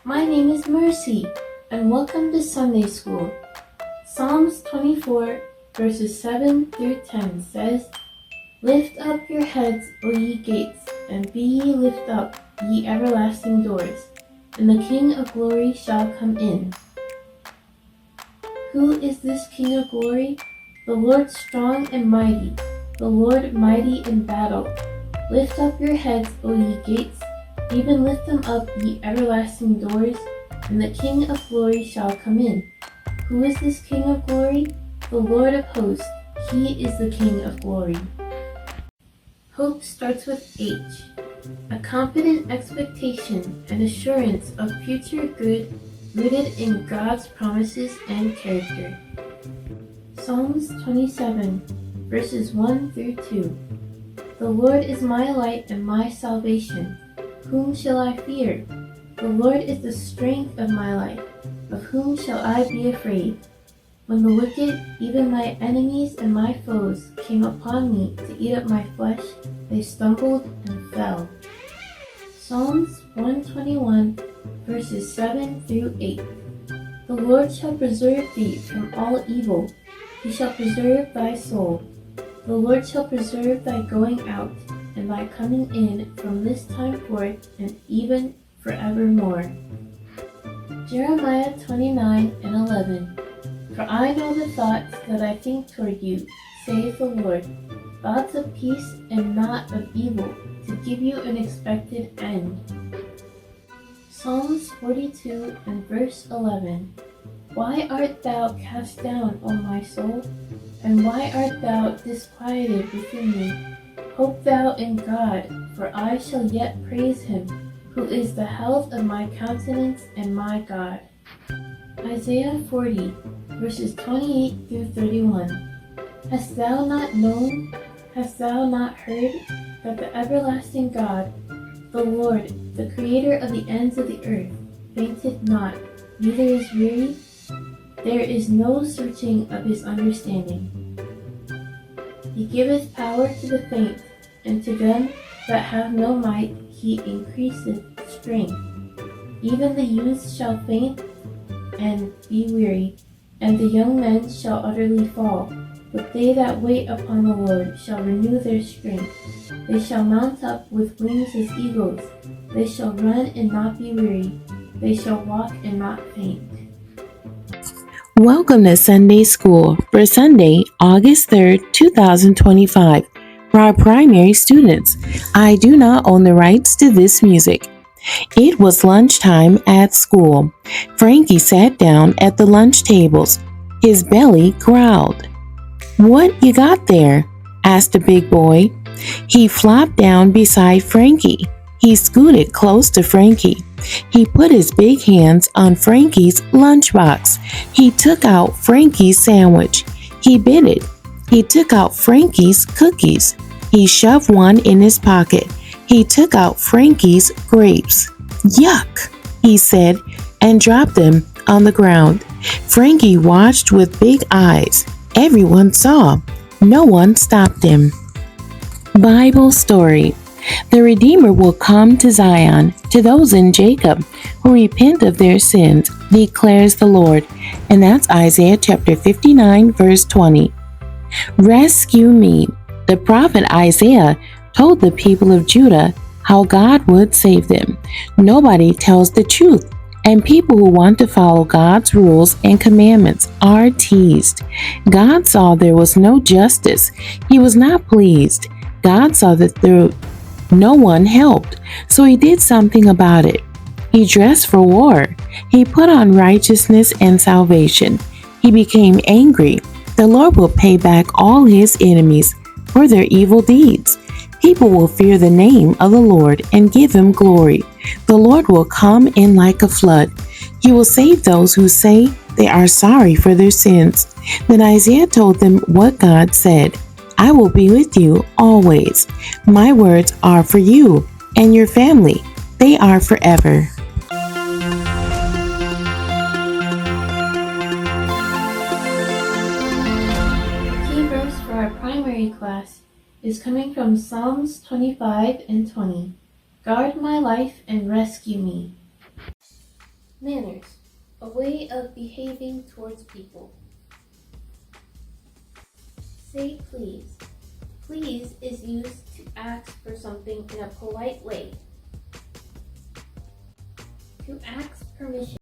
My name is Mercy, and welcome to Sunday School. Psalms 24, verses 7 through 10 says, Lift up your heads, O ye gates, and be ye lift up, ye everlasting doors, and the King of glory shall come in. Who is this King of glory? The Lord strong and mighty, the Lord mighty in battle. Lift up your heads, O ye gates, even lift them up, ye everlasting doors, and the King of glory shall come in. Who is this King of glory? The Lord of hosts, he is the King of glory. Hope starts with H, a confident expectation and assurance of future good rooted in God's promises and character. Psalms 27, verses 1 through 2. The Lord is my light and my salvation. Whom shall I fear? The Lord is the strength of my life. Of whom shall I be afraid? When the wicked, even my enemies and my foes, came upon me to eat up my flesh, they stumbled and fell. Psalms 121, verses 7 through 8. The Lord shall preserve thee from all evil. He shall preserve thy soul. The Lord shall preserve thy going out and thy coming in from this time forth and even forevermore. Jeremiah 29 and 11. For I know the thoughts that I think toward you, saith the Lord, thoughts of peace and not of evil, to give you an expected end. Psalms 42 and verse 11. Why art thou cast down, O my soul? And why art thou disquieted within me? Hope thou in God, for I shall yet praise him, who is the health of my countenance and my God. Isaiah 40, verses 28 through 31. Hast thou not known, hast thou not heard, that the everlasting God, the Lord, the Creator of the ends of the earth, fainteth not, neither is weary? There is no searching of his understanding. He giveth power to the faint, and to them that have no might he increaseth strength. Even the youths shall faint and be weary, and the young men shall utterly fall. But they that wait upon the Lord shall renew their strength. They shall mount up with wings as eagles. They shall run and not be weary. They shall walk and not faint. Welcome to Sunday School for Sunday, August 3rd, 2025. For our primary students, I do not own the rights to this music. It was lunchtime at school. Frankie sat down at the lunch tables. His belly growled. "What you got there?" asked the big boy. He flopped down beside Frankie. He scooted close to Frankie. He put his big hands on Frankie's lunchbox. He took out Frankie's sandwich. He bit it. He took out Frankie's cookies. He shoved one in his pocket. He took out Frankie's grapes. "Yuck," he said, and dropped them on the ground. Frankie watched with big eyes. Everyone saw. No one stopped him. Bible story. The Redeemer will come to Zion, to those in Jacob who repent of their sins, declares the Lord. And that's Isaiah chapter 59, verse 20. Rescue me. The prophet Isaiah told the people of Judah how God would save them. Nobody tells the truth, and people who want to follow God's rules and commandments are teased. God saw there was no justice. He was not pleased. God saw that no one helped, so he did something about it. He dressed for war. He put on righteousness and salvation. He became angry. The Lord will pay back all his enemies for their evil deeds. People will fear the name of the Lord and give him glory. The Lord will come in like a flood. He will save those who say they are sorry for their sins. Then Isaiah told them what God said. I will be with you always. My words are for you and your family. They are forever. The key verse for our primary class is coming from Psalms 25 and 20. Guard my life and rescue me. Manners, a way of behaving towards people. Say please. Please is used to ask for something in a polite way. To ask permission.